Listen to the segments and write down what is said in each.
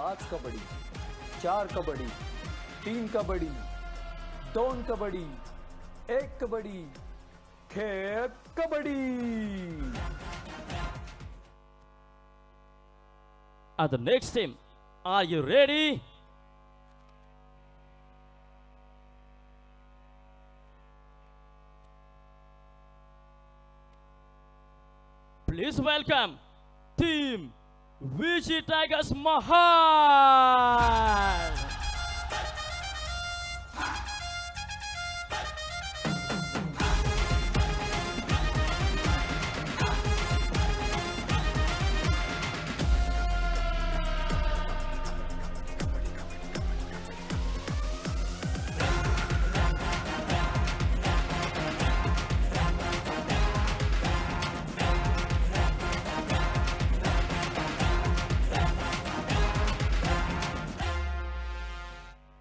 5 कबड्डी, 4 कबड्डी, 3 कबड्डी, 2 कबड्डी, 1 कबड्डी, खेळ kabaddi. And the next team, are you ready? Please welcome Team VG Tigers Mahal.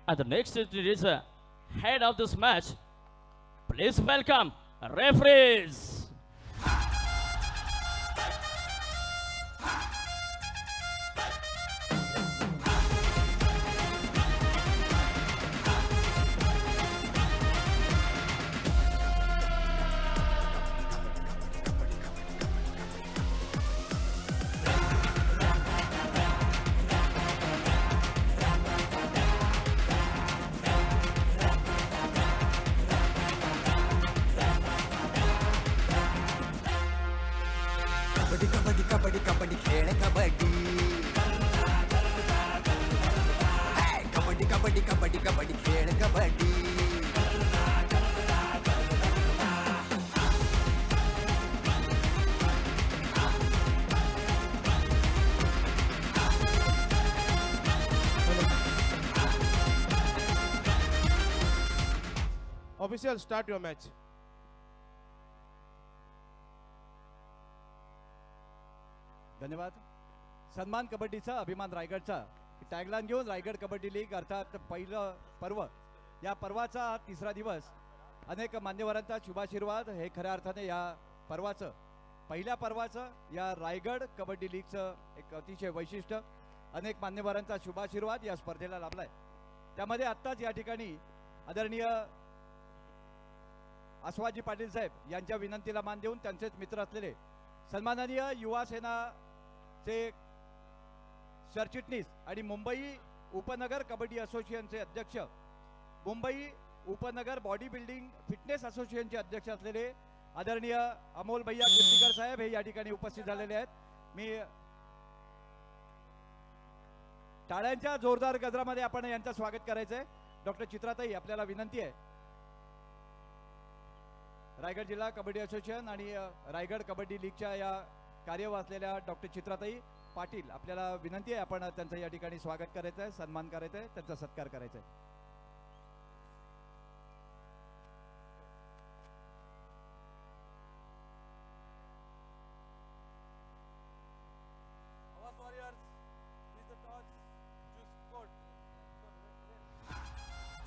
And the next is head of this match. Please welcome referees. Kabaddi kabaddi खेळ कबड्डी. कबड्डी कबड्डी कबड्डी कबड्डी खेळ kabaddi. Official, start your match. धन्यवाद. सन्मान कबड्डीचा अभिमान रायगडचा tagline घेऊन Raigad kabaddi league अर्थात पहिलं पर्व, या पर्वाचा तिसरा दिवस. अनेक मान्यवरांचा शुभाशीर्वाद हे खऱ्या अर्थाने या पर्वाचं, पहिल्या पर्वाचं या रायगड कबड्डी लीगचं एक अतिशय वैशिष्ट्य. अनेक मान्यवरांचा शुभाशीर्वाद या स्पर्धेला लाभलाय. त्यामध्ये आत्ताच या ठिकाणी आदरणीय आसवाजी पाटील साहेब यांच्या विनंतीला मान देऊन त्यांचेच मित्र असलेले सन्माननीय युवा सेनाचे सरचिटणीस आणि मुंबई उपनगर कबड्डी असोसिएशनचे अध्यक्ष, मुंबई उपनगर बॉडी बिल्डिंग फिटनेस असोसिएशनचे अध्यक्ष असलेले आदरणीय अमोल भैया कीर्तीकर साहेब हे या ठिकाणी उपस्थित झालेले आहेत. मी टाळ्यांच्या जोरदार गजरामध्ये आपण यांचं स्वागत करायचं आहे. डॉक्टर चित्राताई, आपल्याला विनंती आहे. रायगड जिल्हा कबड्डी असोसिएशन आणि रायगड कबड्डी लीगच्या या कार्यवाह असलेल्या डॉक्टर चित्राताई पाटील, आपल्याला विनंती आहे आपण त्यांचं या ठिकाणी स्वागत करायचं आहे, सन्मान करायचा आहे, त्यांचा सत्कार करायचा आहे.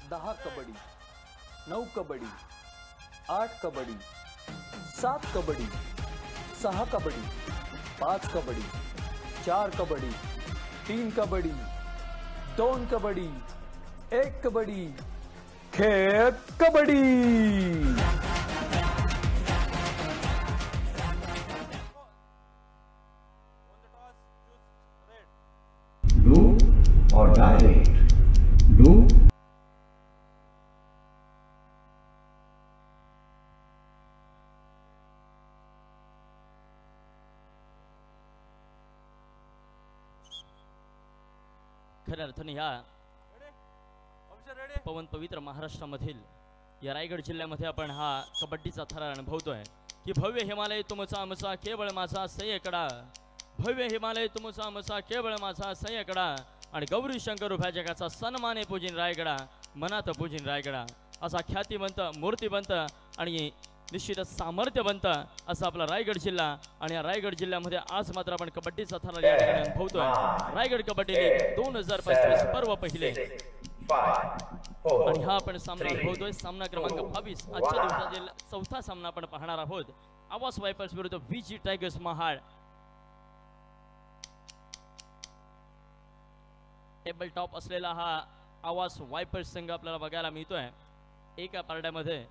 दहा कबड्डी, 9 कबड्डी, 8 कबड्डी, 7 कबड्डी, 6 कबड्डी, 5 कबड्डी, 4 कबड्डी, 3 कबड्डी, 2 कबड्डी, 1 कबड्डी, खेळ kabaddi. Blue or direct? Blue. खऱ्या अर्थाने ह्या पवन पवित्र महाराष्ट्रामधील या रायगड जिल्ह्यामध्ये आपण हा कबड्डीचा थरार अनुभवतोय की भव्य हिमालय तुमचा आमचा केवळ माझा सय्यकडा, भव्य हिमालय तुमचा आमचा केवळ माझा सय्यकडा, आणि गौरी शंकर उभ्या जगाचा सन्माने पूजिन रायगडा, मनात पूजिन रायगडा, असा ख्यातिवंत, मूर्तिवंत आणि निश्चितच सामर्थ्यवंत असा आपला रायगड जिल्हा. आणि या रायगड जिल्ह्यामध्ये आज मात्र आपण कबड्डीचा थरार या ठिकाणी अनुभवतोय. रायगड कबड्डी लीग 2025 पर्व पहिले आणि हा आपण सामना अनुभवतोय. सामना क्रमांक 22 आजच्या दिवसातील चौथा सामना आपण पाहणार आहोत. आवास वायपर्स विरुद्ध VG tigers Mahad. Table top असलेला हा आवाज वायपर संघ आपल्याला बघायला मिळतोय एका पारड्यामध्ये,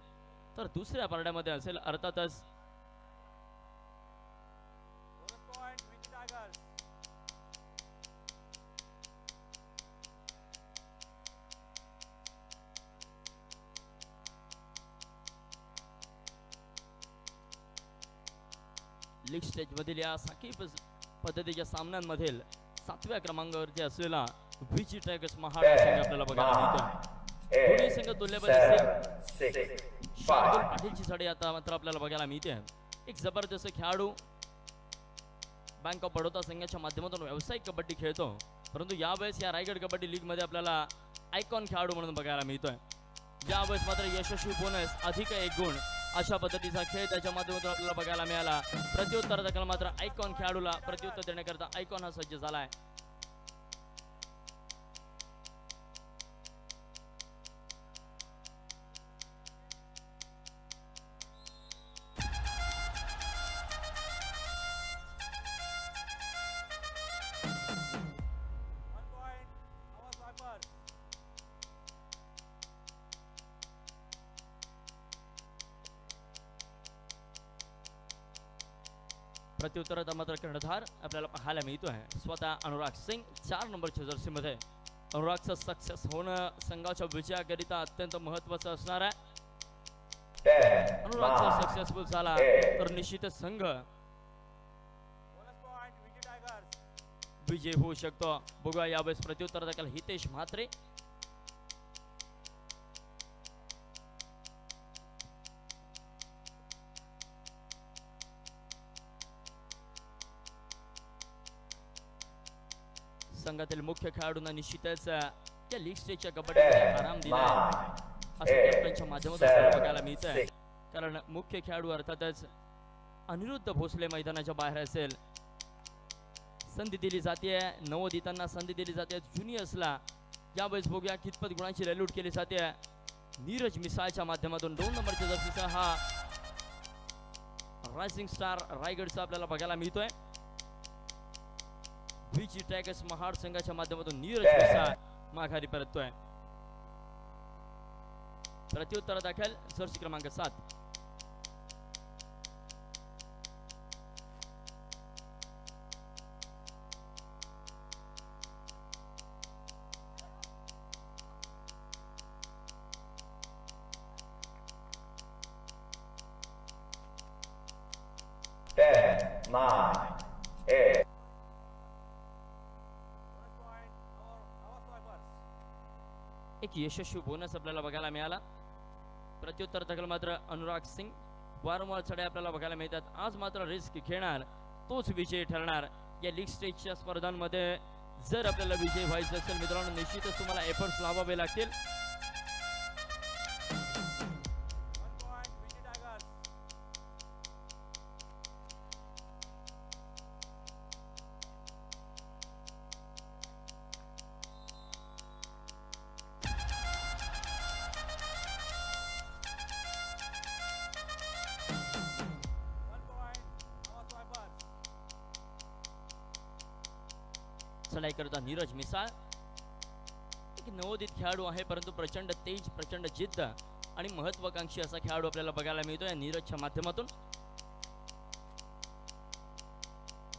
तर दुसऱ्या पारड्यामध्ये असेल अर्थातच लीग स्टेज मधील या साखळी पद्धतीच्या सामन्यांमधील 7व्या क्रमांकावरती असलेला व्हीजी टायगर्स महाड संघ आपल्याला बघायला मिळतोय। दोन्ही संघ तुल्यबळ असतील। शार्दूल पाटीलची साडी आता मात्र आपल्याला बघायला मिळते। एक जबरदस्त खेळाडू बँक ऑफ बडोदा संघाच्या माध्यमातून व्यावसायिक कबड्डी खेळतो, परंतु यावेळेस या रायगड कबड्डी लीग मध्ये आपल्याला आयकॉन खेळाडू म्हणून बघायला मिळतोय। यावेळेस मात्र यशस्वी बोनस अधिक 1 गुण अशा पद्धतीचा खेळ त्याच्या माध्यमातून आपल्याला बघायला मिळाला। प्रत्युत्तर दाखल मात्र आयकॉन खेळाडूला प्रत्युत्तर देण्याकरता आयकॉन हा सज्ज झालाय। प्रत्युत्तरात मात्र कर्णधार आपल्याला पाहायला मिळतो आहे स्वतः अनुराग सिंग 4 नंबरच्या जर्सी मध्ये। अनुरागचं सक्सेस होणं संघाच्या विजयाकरिता अत्यंत महत्त्वाचं असणार आहे। अनुरागचा सक्सेसफुल झाला तर निश्चितच संघ विजय होऊ शकतो। बघूया यावेळेस प्रत्युत्तर दाखल हितेश म्हात्रे संघातील मुख्य खेळाडूंना निश्चितच या लीग स्टेजच्या कबड्डीमध्ये आराम दिला असं कॅप्टनच्या माध्यमातून बघायला मिळतंय, कारण मुख्य खेळाडू अर्थातच अनिरुद्ध भोसले मैदानाच्या बाहेर असेल। संधी दिली जाते नवोदितांना, संधी दिली जाते ज्युनियर्सला। यावेळेस बघूया कितपत गुणांची ललूट केली जाते। नीरज मिसाळच्या माध्यमातून 2 नंबरच्या जर्सीचा हा रायझिंग स्टार रायगडचा आपल्याला बघायला मिळतोय। व्हीजी टायगर्स महाड संघाच्या माध्यमातून नीरज मिसाळ माघारी परततोय। प्रत्युत्तर दाखल जर्सी क्रमांक 7 10, 9, 8. एक यशस्वी बोनस आपल्याला बघायला मिळाला। प्रत्युत्तर दाखल मात्र अनुराग सिंग वारंवार चढे आपल्याला बघायला मिळतात। आज मात्र रिस्क घेणार तोच विजयी ठरणार। या लीग स्टेजच्या स्पर्धांमध्ये जर आपल्याला विजय व्हायचं असेल मित्रांनो, निश्चितच तुम्हाला एफर्ट्स लावावे लागतील। चढाई करता नीरज मिसाळ एक नवोदित खेळाडू आहे, परंतु प्रचंड तेज, प्रचंड जिद्द आणि महत्वाकांक्षी असा खेळाडू आपल्याला बघायला मिळतोय नीरजच्या माध्यमातून।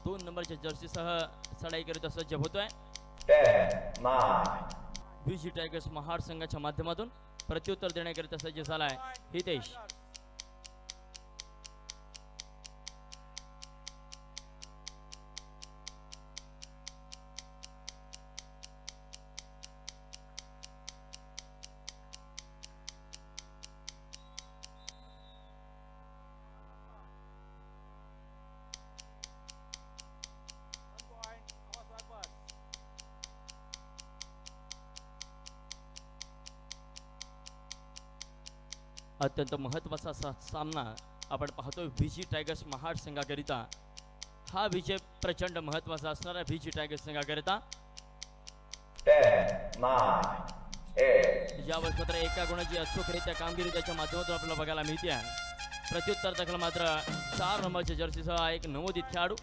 2 नंबरच्या जर्सीसह चढाई करीत सज्ज होतोय। 10, 9. व्हीजी टायगर्स महाड संघाच्या माध्यमातून प्रत्युत्तर देण्याकरिता सज्ज झालाय हितेश। अत्यंत महत्त्वाचा सामना आपण पाहतोय व्हीजी टायगर्स महाड संघाकरिता। हा विजय प्रचंड महत्त्वाचा असणार आहे व्हीजी टायगर्स संघाकरिता। 10, 9, 8. यावर मात्र एका गुणाची अचूकरित्या कामगिरी त्याच्या माध्यमातून आपल्याला बघायला मिळते आहे। प्रत्युत्तर दाखल मात्र 4 नंबरच्या जर्सीसह एक नवोदित खेळाडू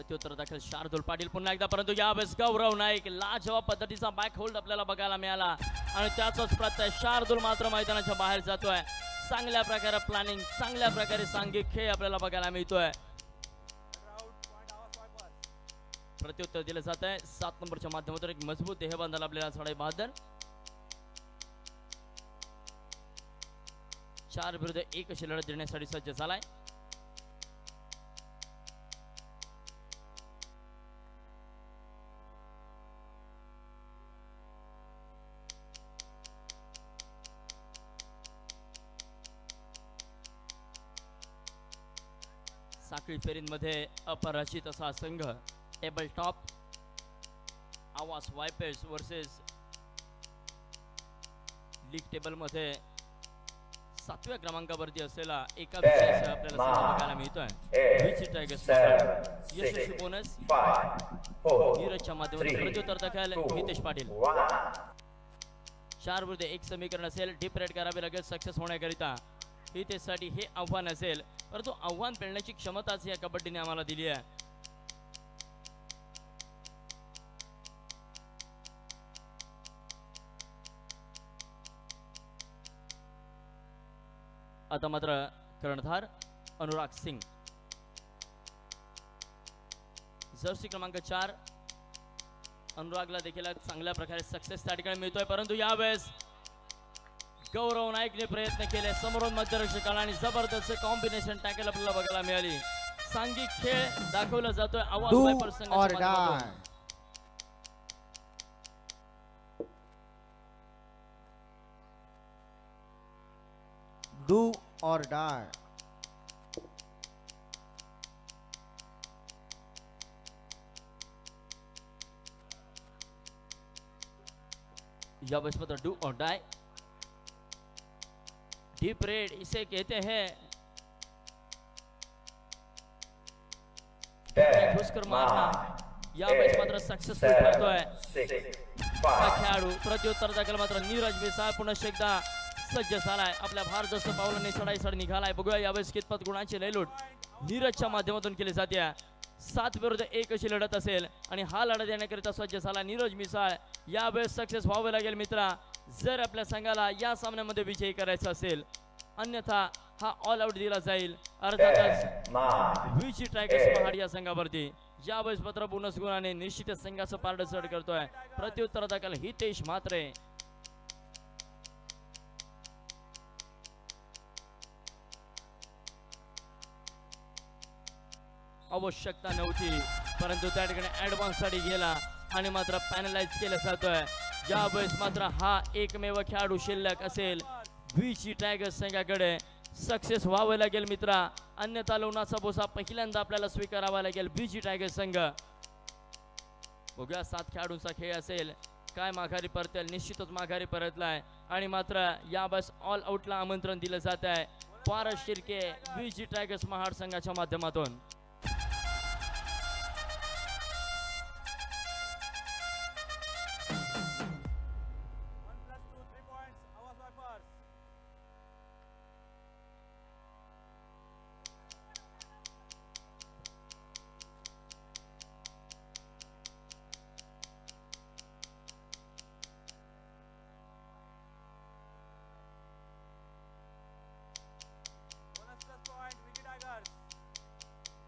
प्रत्युत्तर दाखल शार्दूल पाटील पुन्हा एकदा, परंतु यावेळेस गौरव नाईक लाजवाब पद्धतीचा बॅक होल्ड आपल्याला बघायला मिळाला आणि त्याचाच प्रत्यय शार्दूल मात्र मैदानाच्या बाहेर जातोय. चांगल्या प्रकारे प्लॅनिंग, चांगल्या प्रकारे सांघिक खेळ आपल्याला बघायला मिळतोय. प्रत्युत्तर दिलं जात आहे 7 नंबरच्या माध्यमातून. एक मजबूत देहबांधा आपल्याला 72. 4 विरुद्ध 1 अशी लढत देण्यासाठी सज्ज झालाय. साखळी फेरींमध्ये अपराजित असा संघ टेबल टॉप आवाज वायपर्स वर्सेस लीग टेबल मध्ये 7व्या क्रमांकावरती असलेला एका विजयासह आपल्याला संघ बघायला मिळतोय. विची टायगर्स यशस्वी बोनस नीरजच्या माध्यमातून प्रत्युत्तर दाखल हितेश पाटील. 4 विरुद्ध 1 समीकरण असेल. डीप रेड करावे लागेल सक्सेस होण्याकरिता. हितेशसाठी हे आव्हान असेल, परंतु आव्हान पेलण्याची क्षमताच या कबड्डीने आम्हाला दिली आहे. आता मात्र कर्णधार अनुराग सिंग, जर्सी क्रमांक 4 अनुरागला देखील चांगल्या प्रकारे सक्सेस त्या ठिकाणी मिळतोय, परंतु यावेळेस गौरव नाईकने प्रयत्न केले समोरून मध्यरक्षकाला आणि जबरदस्त कॉम्बिनेशन टॅकल आपल्याला बघायला मिळाली. सांघिक खेळ दाखवला जातोय आवाज वायपर संघाच्या माध्यमातून. Do or die. यावेळेस मात्र डू और डाय. डीप रेड इसे कहते हैं. घुसकर मारना. यावेळेस मात्र सक्सेसफुल करतोय खेळाडू. प्रत्युत्तर दाखल मात्र नीरज मिसाळ पुन्हा एकदा सज्ज झालाय. आपल्या भारदस्त पावलाने चढाईसाठी निघालाय. बघूया यावेळेस कितपत गुणांची लयलूट नीरजच्या माध्यमातून केली जाते. 7 विरुद्ध 1 अशी लढत असेल आणि हा लढत येण्याकरिता सज्ज झाला नीरज मिसाळ. यावेळेस सक्सेस व्हावे लागेल मित्रा जर आपल्या संघाला या सामन्यामध्ये विजयी करायचा असेल, अन्यथा हा ऑल आउट दिला जाईल. अर्थातच विची टायगर्स महाड या संघावरती. यावेळेस मात्र बोनस गुणाने निश्चितच संघाचं पारड चढ करतोय. प्रत्युत्तर दाखल हितेश म्हात्रे. आवश्यकता नव्हती, परंतु त्या ठिकाणी ऍडव्हान्स साठी गेला आणि मात्र पॅनलाइज केलं जातोय. यावेळेस मात्र हा एकमेव खेळाडू शिल्लक असेल विची टायगर्स संघाकडे. सक्सेस व्हावं लागेल मित्रा, अन्यथा लोणाचा बोसा पहिल्यांदा आपल्याला स्वीकारावा लागेल विची टायगर्स संघ. बघूया 7 खेळाडूंचा खेळ असेल. काय माघारी परतेल? निश्चितच माघारी परतलाय आणि मात्र यावेळेस ऑल आउटला आमंत्रण दिलं जात आहे पारस शिर्के विची टायगर्स महाड संघाच्या माध्यमातून.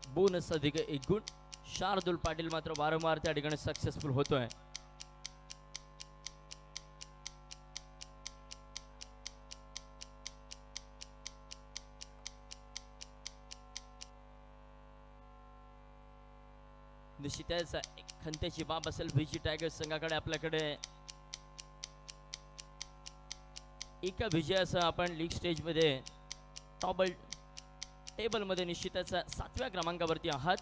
बोनस अधिक 1 गुण. शार्दूल पाटील मात्र वारंवार त्या ठिकाणी सक्सेसफुल होतोय. निश्चितच खंतेची बाब असेल विची टायगर्स संघाकडे. आपल्याकडे एका विजयासह आपण लीग स्टेज मध्ये टॉप टेबल मध्ये निश्चितच 7व्या क्रमांकावरती आहात.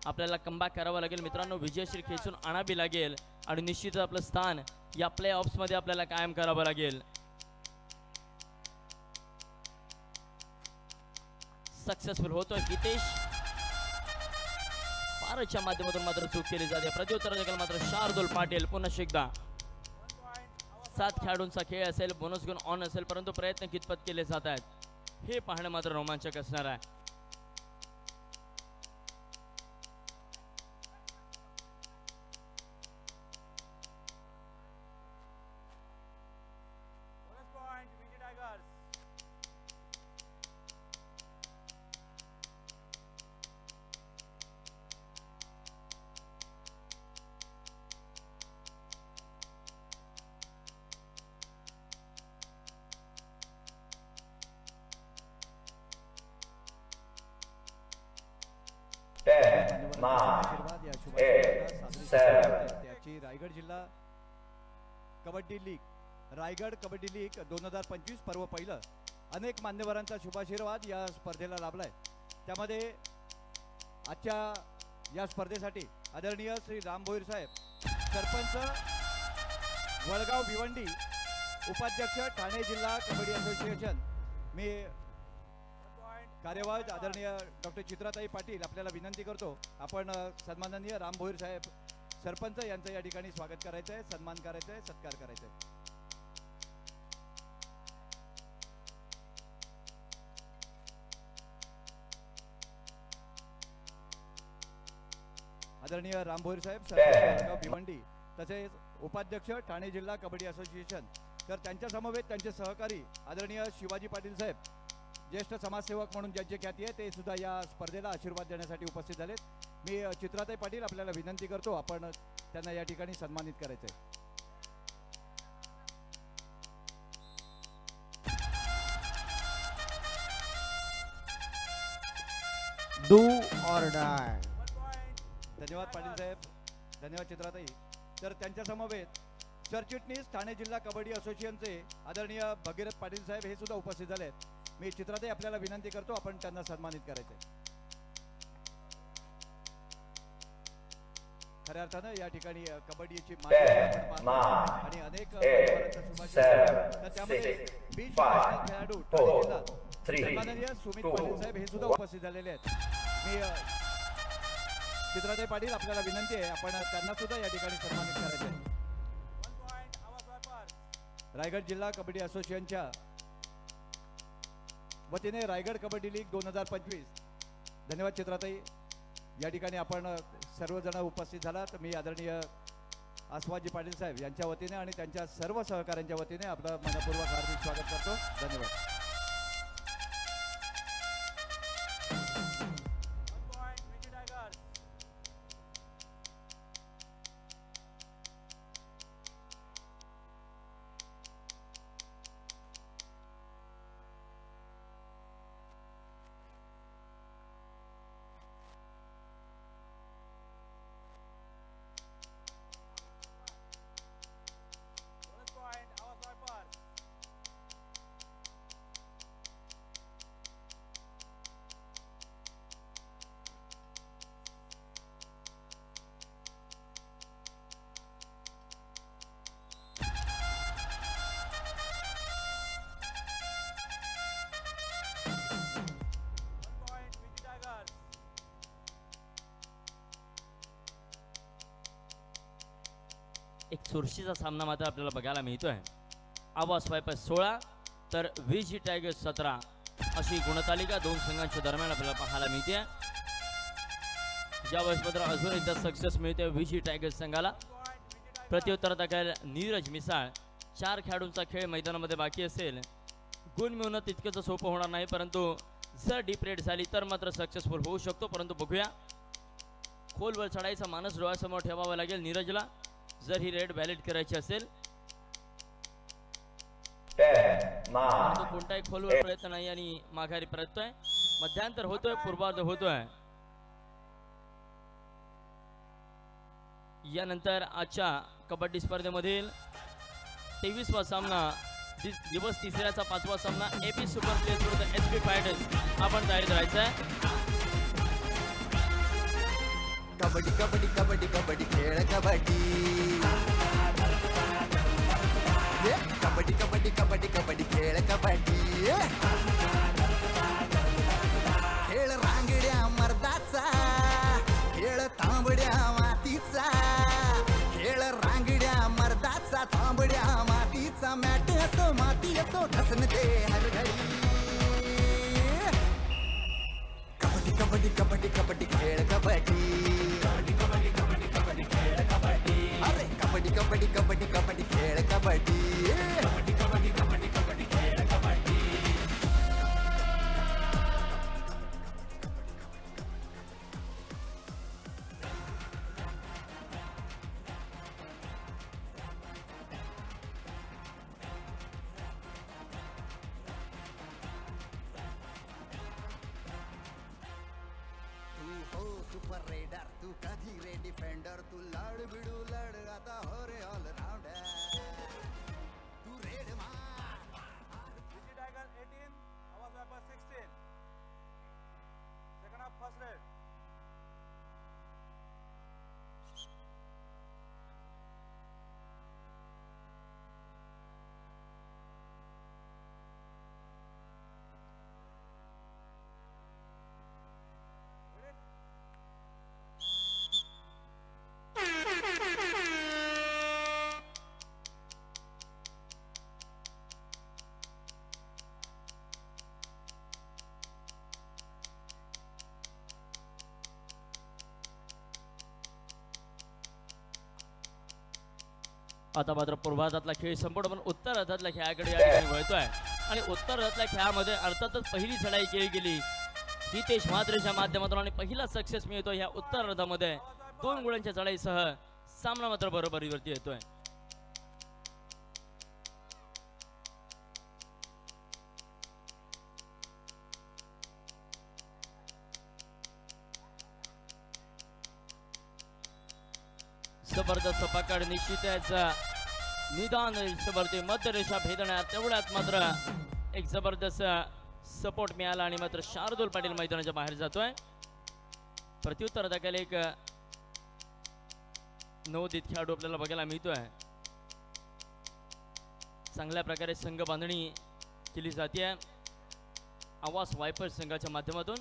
आपल्याला कमबॅक करावं लागेल मित्रांनो, विजयश्री खेचून आणावी लागेल आणि निश्चितच आपलं स्थान या प्ले ऑफ्स मध्ये आपल्याला कायम करावं लागेल. सक्सेसफुल होतोय हितेश. पारच्या माध्यमातून मात्र चूक केली जाते. प्रत्युत्तर देखील मात्र शार्दूल पाटील. पुन्हा एकदा 7 खेळाडूंचा खेळ असेल, बोनस गुण ऑन असेल, परंतु प्रयत्न कितपत केले जात आहेत हे पाहणं मात्र रोमांचक असणार आहे. जिल्हा कबड्डी लीग रायगड कबड्डी लीग 2025 पर्व पहिलं अनेक मान्यवरांचा शुभाशीर्वाद या स्पर्धेला लाभलाय. त्यामध्ये आजच्या या स्पर्धेसाठी आदरणीय श्री राम भोईर साहेब सरपंच वडगाव भिवंडी उपाध्यक्ष ठाणे जिल्हा कबड्डी असोसिएशन मी कार्यवाह आदरणीय डॉक्टर चित्राताई पाटील आपल्याला विनंती करतो आपण सन्माननीय राम भोईर साहेब सरपंच यांचं या ठिकाणी स्वागत करायचं आहे, सन्मान करायचा आहे, सत्कार करायचा आहे. आदरणीय राम भोईर साहेब सरपंच वडगाव भिवंडी तसेच उपाध्यक्ष ठाणे जिल्हा कबड्डी असोसिएशन तर त्यांच्या समवेत त्यांचे सहकारी आदरणीय शिवाजी पाटील साहेब ज्येष्ठ समाजसेवक म्हणून ज्यांची ख्याती आहे ते सुद्धा या स्पर्धेला आशीर्वाद देण्यासाठी उपस्थित झालेत. मी चित्राताई पाटील आपल्याला विनंती करतो आपण त्यांना या ठिकाणी सन्मानित करायचंय. डू और डाय. धन्यवाद पाटील साहेब, धन्यवाद चित्राताई. तर त्यांच्या समवेत सरचिटणीस ठाणे जिल्हा कबड्डी असोसिएशनचे आदरणीय भगीरथ पाटील साहेब हे सुद्धा उपस्थित झाले आहेत. मी चित्राताई आपल्याला विनंती करतो आपण त्यांना सन्मानित करायचंय. खऱ्या अर्थानं या ठिकाणी कबड्डीची आणि अनेक तर त्यामध्ये बीच खेळाडू ठाणे जिल्हा सन्माननीय सुमित पाटील साहेब हे सुद्धा उपस्थित झालेले आहेत. मी चित्राताई पाटील आपल्याला विनंती आहे आपण त्यांना सुद्धा या ठिकाणी सन्मानित करायचं आहे. रायगड जिल्हा कबड्डी असोसिएशनच्या वतीने रायगड कबड्डी लीग 2025. धन्यवाद चित्राताई. या ठिकाणी आपण सर्वजण उपस्थित झालात. मी आदरणीय आसवाजी पाटील साहेब यांच्या वतीने आणि त्यांच्या सर्व सहकाऱ्यांच्या वतीने आपलं मनपूर्वक हार्दिक स्वागत करतो. धन्यवाद. एक चुरशीचा सामना मात्र आपल्याला बघायला मिळतोय. आवाज स्वायप 16 तर व्हीजी टायगर्स 17 अशी गुणतालिका दोन संघांच्या दरम्यान आपल्याला पाहायला मिळते. यावेळेस मात्र अजून एकदा सक्सेस मिळते व्हीजी टायगर्स संघाला. प्रत्युत्तर दाखल नीरज मिसाळ. 4 खेळाडूंचा खेळ मैदानामध्ये बाकी असेल. गुण मिळवणं तितकंच सोपं होणार नाही, परंतु जर डीप रेड झाली तर मात्र सक्सेसफुल होऊ शकतो. परंतु बघूया, खोलवर चढायचा मानस डोळ्यासमोर ठेवावा लागेल नीरजला जर ही रेड व्हॅलिड करायची असेल. कोणताही खोलवर प्रयत्न नाही आणि माघारी परततोय. मध्यांतर होतोय, पूर्वार्ध होतोय. यानंतर आजच्या कबड्डी स्पर्धेमधील 23वा सामना दिवस तिसऱ्याचा 5वा सामना एपी सुपर प्लेस विरुद्ध एचपी फायटर्स. आपण तयारीत राहायचं आहे. कबड्डी कबड्डी कबड्डी कबड्डी खेळ कबड्डी कबड्डी कबड्डी कबड्डी कबड्डी खेळ कबड्डी खेळ रांगड्या मर्दाचा खेळ तांबड्या मातीचा खेळ रांगड्या मर्दाचा तांबड्या मातीचा मॅट असो माती असो धसन दे हर घडी कबड्डी कबड्डी कबड्डी कबड्डी खेळ कबड्डी अरे कबड्डी कबड्डी कबड्डी कबड्डी खेळ कबड्डी सुपर रेडर तू कधी रे डिफेंडर तू लढ बिडू लढ आता हो रे ऑलराउंडर तू रेड मार Digi Tiger 18, Awas Viper 16. Second half, first red. आता मात्र पूर्वार्धातला खेळ संपूर्ण उत्तरार्धातल्या खेळाकडे या ठिकाणी वळतोय आणि उत्तरार्धातल्या खेळामध्ये अर्थातच पहिली चढाई केली गेली हितेश म्हात्रेच्या माध्यमातून आणि पहिला सक्सेस मिळतो या उत्तरार्धामध्ये 2 गुणांच्या चढाईसह सामना मात्र बरोबरीवरती येतोय. जबरदस्त पकड निश्चितच निदान रेषेवरती मध्य रेषा भेदण्यात तेवढ्यात मात्र एक जबरदस्त सपोर्ट मिळाला आणि मात्र शार्दूल पाटील मैदानाच्या बाहेर जातोय. प्रत्युत्तर दाखल एक नवोदित खेळाडू आपल्याला बघायला मिळतोय. चांगल्या प्रकारे संघ बांधणी केली जाते आवास वायपर संघाच्या माध्यमातून.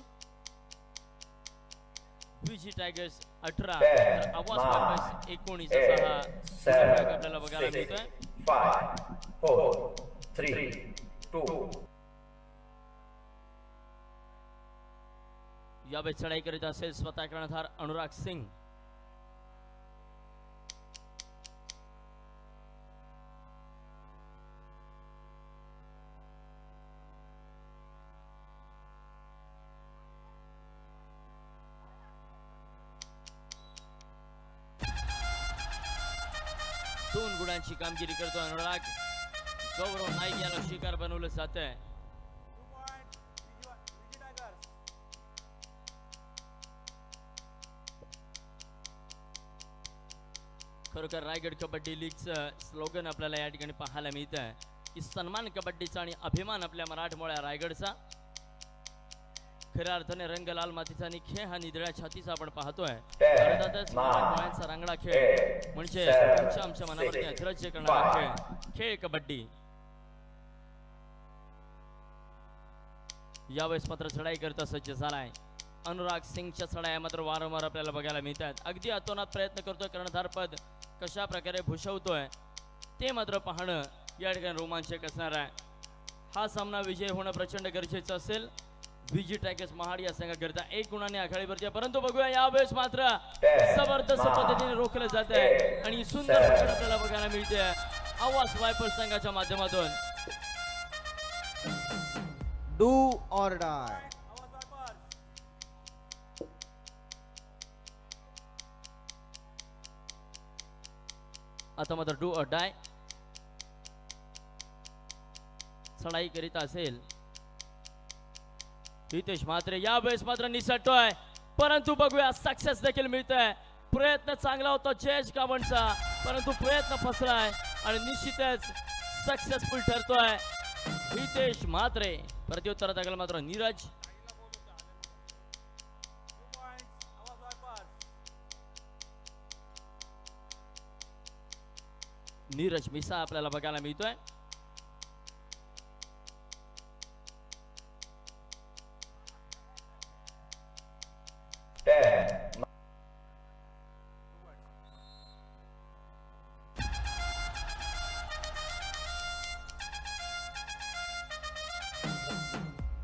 विजी टायगर्स 18 तर आवास वायपर्स 19 असा हा फरक आपल्याला बघायला मिळतोय. 5, 4, 3, 2. यावेळी चढाई करीत असेल स्वतः कर्णधार अनुराग सिंग. दोन गुणांची कामगिरी करतो अनुराग. गौरव नाईक याला शिकार बनवलं जात आहे. 2 points, Digi Tigers. खरोखर रायगड कबड्डी लीगचं स्लोगन आपल्याला या ठिकाणी पाहायला मिळत आहे की सन्मान कबड्डीचा आणि अभिमान आपल्या मराठमोळ्या रायगडचा. खऱ्या अर्थाने रंग लाल मातीचा आणि खेळ हा निधड्या छातीचा आपण पाहतोय. अर्थातच मराठमोळ्यांचा रांगडा खेळ म्हणजे आमच्या मनावरती अतिरज्य करणारा खेळ खेळ कबड्डी. यावेळेस मात्र चढाई करता सज्ज झालाय अनुराग सिंगच्या चढाया मात्र वारंवार आपल्याला बघायला मिळतात. अगदी अतोनात प्रयत्न करतोय कर्णधार पद कशा प्रकारे भूषवतोय ते मात्र पाहणं या ठिकाणी रोमांचक असणार आहे. हा सामना विजय होणं प्रचंड गरजेचं असेल. विजी टायगर्स महाड या संघाकरिता 1 गुणाने आघाडीवरती आहे. परंतु बघूया यावेळेस मात्र जबरदस्त पद्धतीने रोखलं जात आहे आणि सुंदर पकड आपल्याला बघायला मिळते आवास वायपर संघाच्या माध्यमातून. Do or die. Awas Vipers. आता मात्र डू और डाय चढाई करीत असेल हितेश म्हात्रे. यावेळेस मात्र निसटतोय परंतु बघूया सक्सेस देखील मिळतोय. प्रयत्न चांगला होता जयेश कावणचा परंतु प्रयत्न फसलाय आणि निश्चितच सक्सेसफुल ठरतोय हितेश म्हात्रे. प्रत्युत्तर दाखल मात्र Neeraj 2 points, Awas Vipers. Neeraj मिसा आपल्याला बघायला मिळतोय.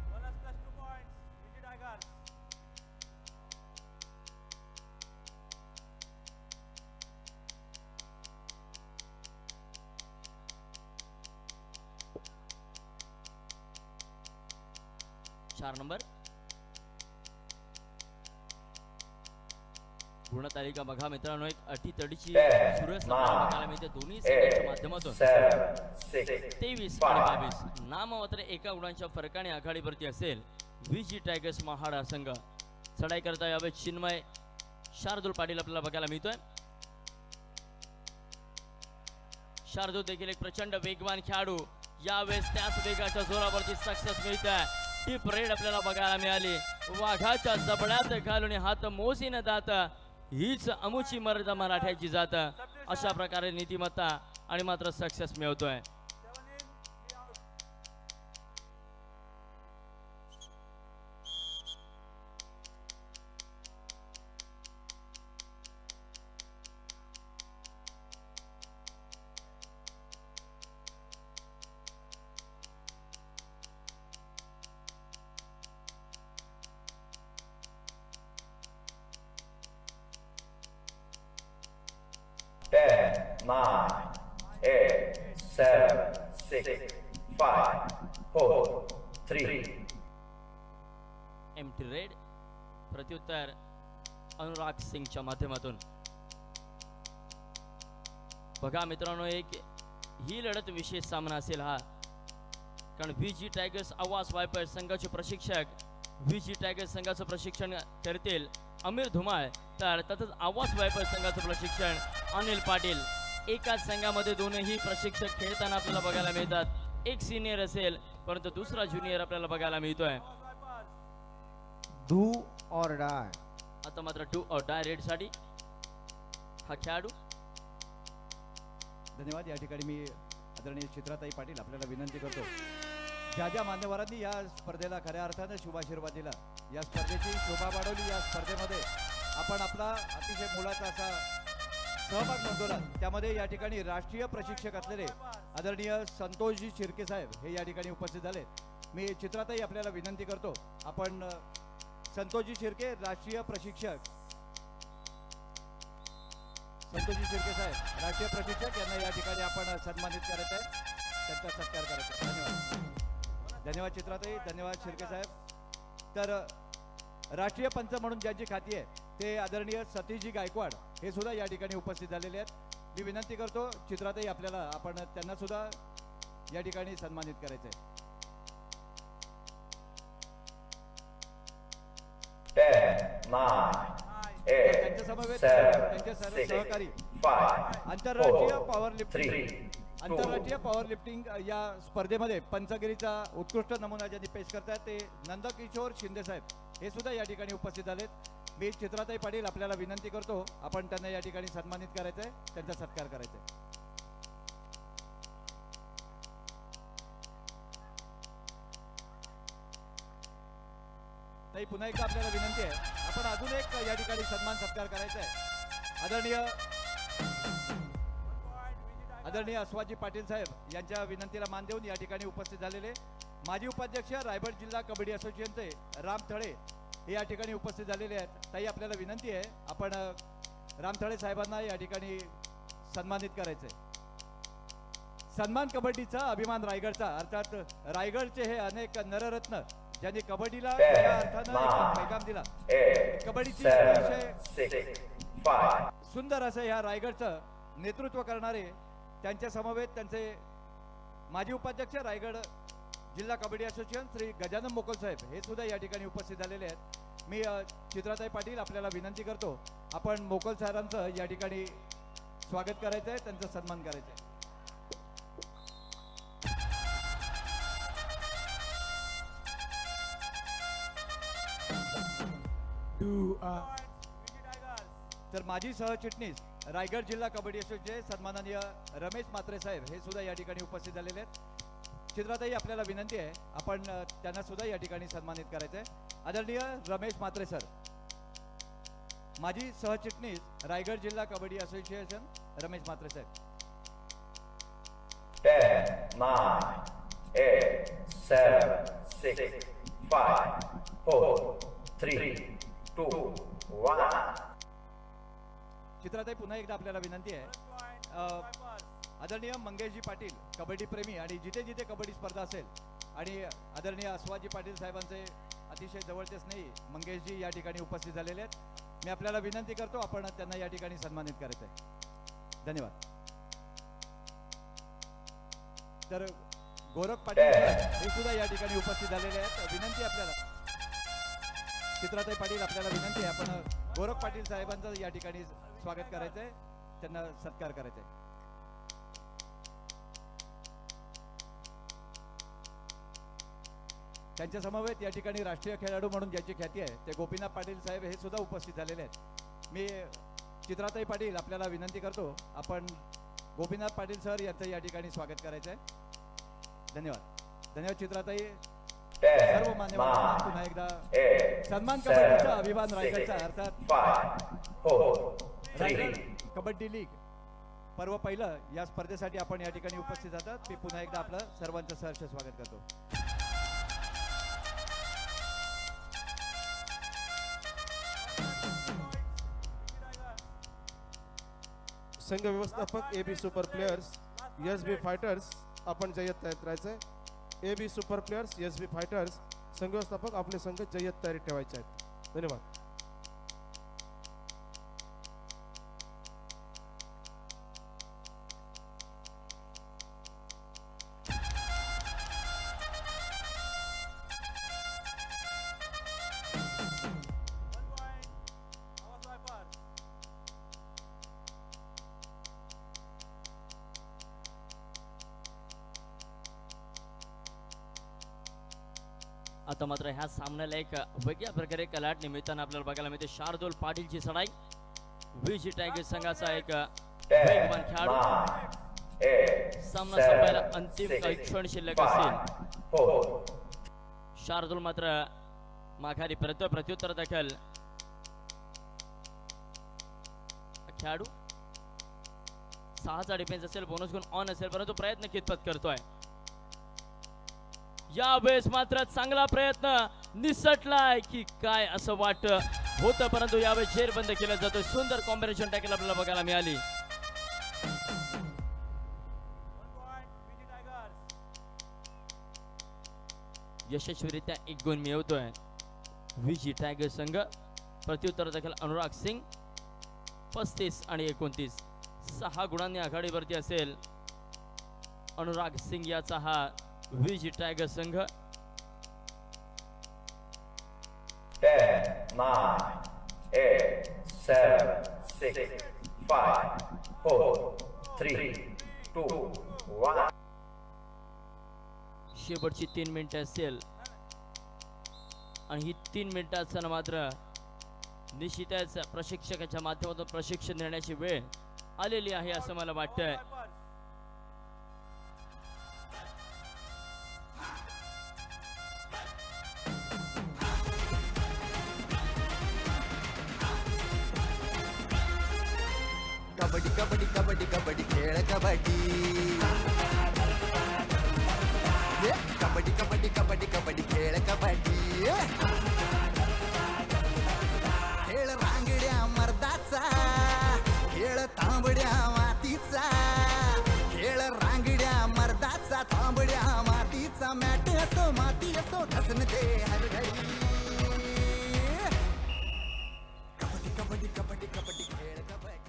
Bonus plus 2 points, Digi Tigers. चार नंबर गुणतालिका बघा मित्रांनो एक अटीतडीची सुरस आपल्याला बघायला मिळते दोन्ही संघांच्या माध्यमातून. 7, 6, 23 आणि 22 नाम मात्र 1 गुणांच्या फरकाने आघाडीवरती असेल विजी टायगर्स महाड हा संघ. चढाई करता यावे चिन्मय शार्दूल पाटील आपल्याला बघायला मिळतोय. शार्दूल देखील एक प्रचंड वेगवान खेळाडू, यावेळेस त्याच वेगाच्या जोरावरती सक्सेस मिळते. ती परेड आपल्याला बघायला मिळाली. वाघाच्या जबड्यात घालून हात मोसीन दात, हीच अमुची मर्द मराठ्याची जात. अशा प्रकारे नीतिमत्ता आणि मात्र success मिळवतोय. 7 in, 3 out. Ten, nine, eight, seven, six, five, four, three, empty red. प्रत्युत्तर अनुराग सिंगच्या माध्यमातून. बघा मित्रांनो, एक ही लढत विशेष सामना असेल हा, कारण व्हीजी टायगर्स आवाज वायपर संघाचे प्रशिक्षक, व्हीजी टायगर्स संघाचं प्रशिक्षण करतील अमीर धुमाळ, तर तसंच आवाज वायपर संघाचं प्रशिक्षण अनिल पाटील. एकाच संघामध्ये दोनही प्रशिक्षक खेळताना आपल्याला बघायला मिळतात. एक सिनियर असेल परंतु दुसरा ज्युनियर आपल्याला बघायला मिळतोय. Do or die. आता मात्र 2 और डाय रेड साठी हा खेळाडू. धन्यवाद. या ठिकाणी मी आदरणीय चित्राताई पाटील आपल्याला विनंती करतो, ज्या ज्या मान्यवरांनी या स्पर्धेला खऱ्या अर्थानं शुभाशीर्वाद दिला, या स्पर्धेची शोभा वाढवली, या स्पर्धेमध्ये आपण आपला अतिशय मोलाचा असा सहभाग नोंदवला, त्यामध्ये या ठिकाणी राष्ट्रीय प्रशिक्षक असलेले आदरणीय संतोषजी शिर्के साहेब हे या ठिकाणी उपस्थित झाले. मी चित्राताई आपल्याला विनंती करतो, आपण संतोषजी शिर्के राष्ट्रीय प्रशिक्षक, संतोषजी शिर्के साहेब राष्ट्रीय प्रशिक्षक यांना या ठिकाणी आपण सन्मानित करायचं आहे, त्यांचा सत्कार करायचा आहे. धन्यवाद. धन्यवाद चित्राताई, धन्यवाद शिर्के साहेब. तर राष्ट्रीय पंच म्हणून ज्यांची खाती आहे ते आदरणीय सतीशजी गायकवाड हे सुद्धा या ठिकाणी उपस्थित झालेले आहेत. मी विनंती करतो चित्राताई आपल्याला आपण त्यांना सुद्धा या ठिकाणी सन्मानित करायचं आहे. 10, 9, 8, त्यांच्या समवेत 7, त्यांचे 6, सहकारी 5, आंतरराष्ट्रीय 4, पॉवर लिफ्टिंग 3, आंतरराष्ट्रीय पॉवर लिफ्टिंग या स्पर्धेमध्ये पंचगिरीचा उत्कृष्ट नमुना ज्यांनी पेश करतात ते नंदकिशोर शिंदे साहेब हे सुद्धा या ठिकाणी उपस्थित झालेत. मी चित्राताई पाटील आपल्याला विनंती करतो, आपण त्यांना या ठिकाणी सन्मानित करायचं आहे, त्यांचा सत्कार करायचा आहे. ताई पुन्हा एकदा आपल्याला विनंती आहे, आपण अजून एक या ठिकाणी सन्मान सत्कार करायचा आहे. आदरणीय अस्वाजी पाटील साहेब यांच्या विनंतीला मान देऊन या ठिकाणी उपस्थित झालेले माजी उपाध्यक्ष रायगड जिल्हा कबड्डी असोसिएशनचे राम थळे हे या ठिकाणी उपस्थित झालेले आहेत. ताई आपल्याला विनंती आहे, आपण राम थळे साहेबांना या ठिकाणी सन्मानित करायचंय. सन्मान कबड्डीचा अभिमान रायगडचा, अर्थात रायगडचे हे अनेक नररत्न ज्यांनी कबड्डीला या अर्थानं एक पैगाम दिला. कबड्डीची अतिशय सुंदर असं ह्या रायगडचं नेतृत्व करणारे त्यांच्या समवेत त्यांचे माजी उपाध्यक्ष रायगड जिल्हा कबड्डी असोसिएशन श्री गजानन मोकल साहेब हे सुद्धा या ठिकाणी उपस्थित झालेले आहेत. मी चित्राताई पाटील आपल्याला विनंती करतो, आपण मोकल साहेबांचं या ठिकाणी स्वागत करायचं आहे, त्यांचा सन्मान करायचा आहे. तर माजी सहचिटणीस रायगड जिल्हा कबड्डी असोसिएशनचे सन्माननीय रमेश म्हात्रे साहेब हे सुद्धा या ठिकाणी उपस्थित झालेले आहेत. चित्राताई आपल्याला विनंती आहे, आपण त्यांना सुद्धा या ठिकाणी सन्मानित करायचं आहे. आदरणीय रमेश म्हात्रे सर, माजी सहचिटणीस रायगड जिल्हा कबड्डी असोसिएशन रमेश म्हात्रे साहेब. 10, 9, 8, 7, 6, 5, 4, 3, 2, 1. चित्राताई पुन्हा एकदा आपल्याला विनंती आहे, आदरणीय मंगेशजी पाटील कबड्डी प्रेमी आणि जिथे जिथे कबड्डी स्पर्धा असेल आणि आदरणीय अस्वाजी पाटील साहेबांचे अतिशय जवळचे स्नेही मंगेशजी या ठिकाणी उपस्थित झालेले आहेत. मी आपल्याला विनंती करतो, आपण त्यांना या ठिकाणी सन्मानित करायचं आहे. धन्यवाद. तर गोरख पाटील हे सुद्धा या ठिकाणी उपस्थित झालेले आहेत. विनंती आपल्याला चित्राताई पाटील आपल्याला विनंती आहे, आपण गोरख पाटील साहेबांचं या ठिकाणी स्वागत करायचं आहे, त्यांना सत्कार करायचा आहे. त्यांच्या समवेत या ठिकाणी राष्ट्रीय खेळाडू म्हणून ज्यांची ख्याती आहे ते गोपीनाथ पाटील साहेब हे सुद्धा उपस्थित झालेले आहेत. मी चित्राताई पाटील आपल्याला विनंती करतो, आपण गोपीनाथ पाटील सर यांचं या ठिकाणी स्वागत करायचं आहे. धन्यवाद. धन्यवाद चित्राताई. सर्व 10, मान्यवरांना 9, पुन्हा एकदा 8, सन्मान कबड्डीचा 7, अभिमान रायगडचा 6, अर्थात 5, 4, 3, रायगड कबड्डी लीग पर्व पहिलं या स्पर्धेसाठी आपण या ठिकाणी उपस्थित जातात. मी पुन्हा एकदा आपलं सर्वांचं सहर्ष स्वागत करतो. संघ व्यवस्थापक AB super players SB fighters आपण जय्यत तयारीत राहायचंय. AB super players SB fighters संघ व्यवस्थापक आपले संघ जय्यत तयारीत ठेवायचे आहेत. धन्यवाद. आता मात्र ह्या सामन्याला एक वेगळ्या प्रकारे कलाट निमित्तानं आपल्याला बघायला मिळते. शार्दूल पाटीलची चढाई विजी टायगर संघाचा एक 10, वेगवान खेळाडू. 9, 8, सामना संपायला 7, अंतिम 6, काही क्षण शिल्लक 5, असतील. 4, शार्दूल मात्र माघारी प्रत्युत्तर दाखल. खेळाडू 6चा डिफेन्स असेल, बोनस गुण ऑन असेल, परंतु प्रयत्न कितपत करतोय. यावेळेस मात्र चांगला प्रयत्न निसटलाय की काय असं वाटत होतं, परंतु यावेळेस जेर बंद केला जातोय. सुंदर कॉम्बिनेशन टॅकल आपल्याला बघायला मिळाली. यशस्वीरित्या एक गुण मिळवतोय विजी टायगर संघ. प्रत्युत्तर दाखल अनुराग सिंग 35 आणि 29 6 गुणांनी आघाडीवरती असेल अनुराग सिंग याचा हा विजी टायगर संघ. 10, 9, 8, 7, 6, 5, 4, 3, 2, 1. शेवटची 3 मिनिटं असेल आणि ही 3 मिनिटं असताना मात्र निश्चितच प्रशिक्षकाच्या माध्यमातून प्रशिक्षण देण्याची वेळ आलेली आहे असं मला वाटतंय. कबड्डी कबड्डी कबड्डी कबड्डी खेळ कबड्डी कबड्डी कबड्डी कबड्डी कबड्डी खेळ कबड्डी खेळ रांगड्या मर्दाचा खेळ तांबड्या मातीचा खेळ रांगड्या मर्दाचा तांबड्या मातीचा मॅट असो माती असो घसन दे हर घडी कबड्डी कबड्डी कबड्डी कबड्डी खेळ कबड्डी.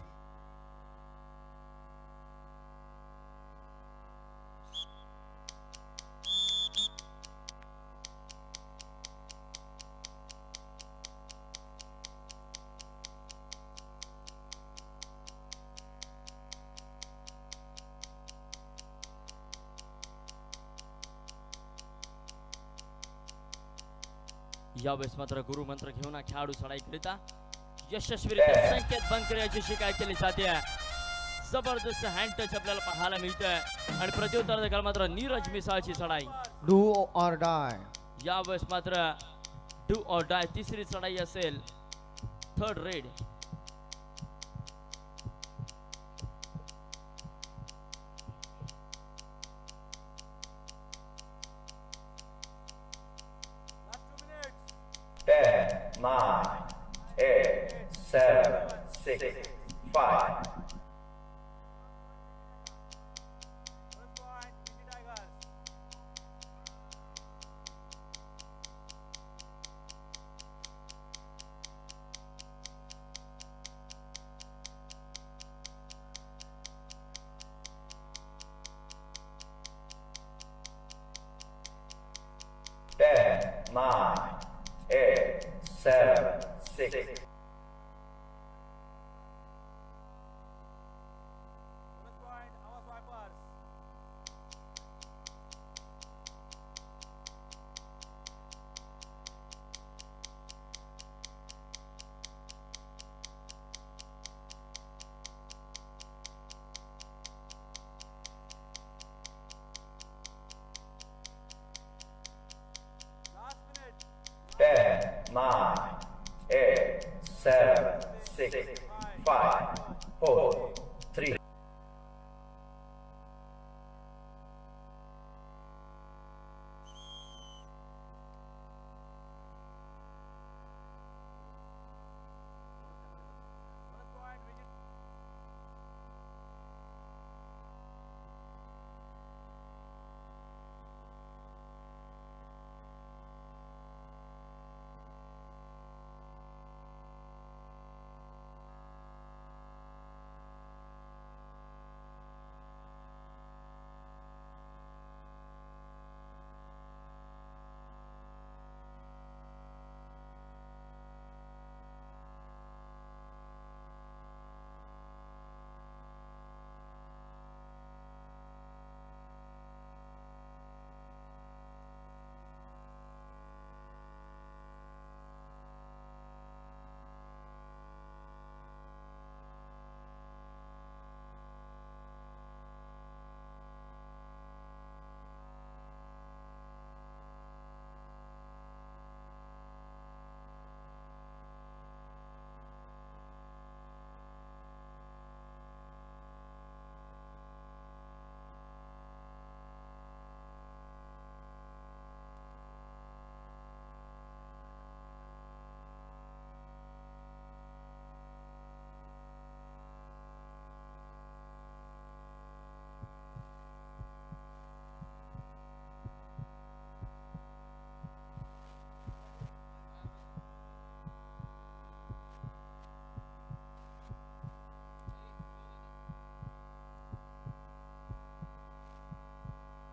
यावेळेस मात्र गुरुमंत्र घेऊन हा खेळाडू चढाईकरिता यशस्वीरित्या संकेत बंद करण्याची शिकाय केली जाते. जबरदस्त हँड टच आपल्याला पाहायला मिळतोय आणि प्रत्युत्तर देखील मात्र नीरज मिसाळची चढाई. Do or die. यावेळेस मात्र डू ऑर डाय तिसरी चढाई असेल. Third red. Ten, 9, 8, 7, 6, 5. Ten, 9, 8, 7, 6. 4, 3.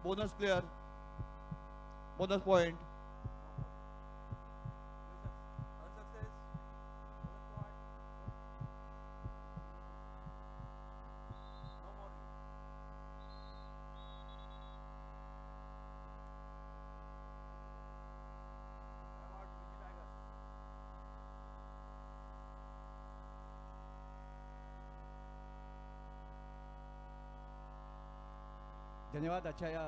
Bonus player, bonus point. धन्यवाद. आजच्या या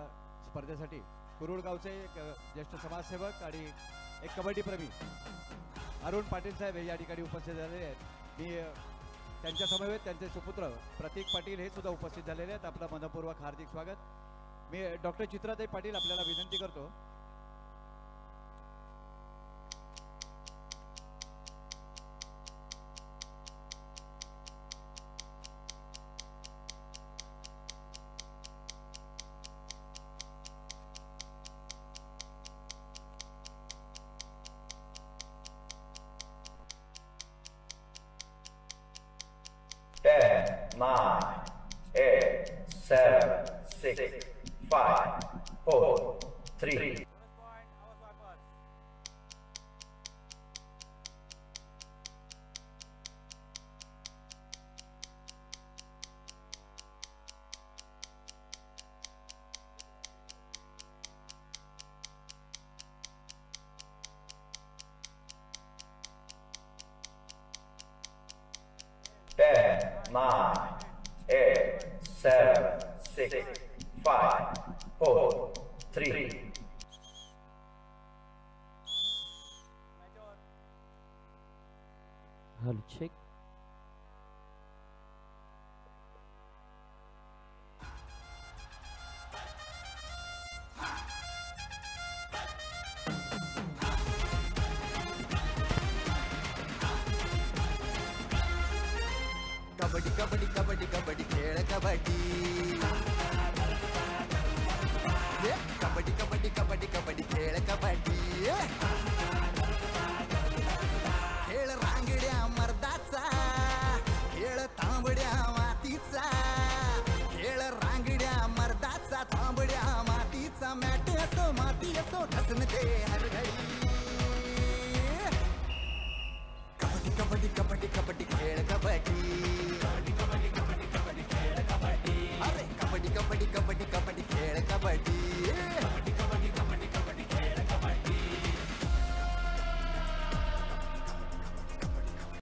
स्पर्धेसाठी कुरुळ गावचे एक ज्येष्ठ समाजसेवक आणि एक कबड्डीप्रेमी अरुण पाटील साहेब हे या ठिकाणी उपस्थित झालेले आहेत. मी त्यांच्या समवेत त्यांचे सुपुत्र प्रतीक पाटील हे सुद्धा उपस्थित झालेले आहेत. आपलं मनपूर्वक हार्दिक स्वागत. मी डॉक्टर चित्राताई पाटील आपल्याला विनंती करतो. Ten, 9, 8, 7, 6, 5, 4, 3. Ten, 9, 8, 7, 6, 5, 4, 3. Hello, check. Kabaddi kabaddi kabaddi kabaddi खेळ कबड्डी. कबड्डी कबड्डी कबड्डी कबड्डी खेळ कबड्डी.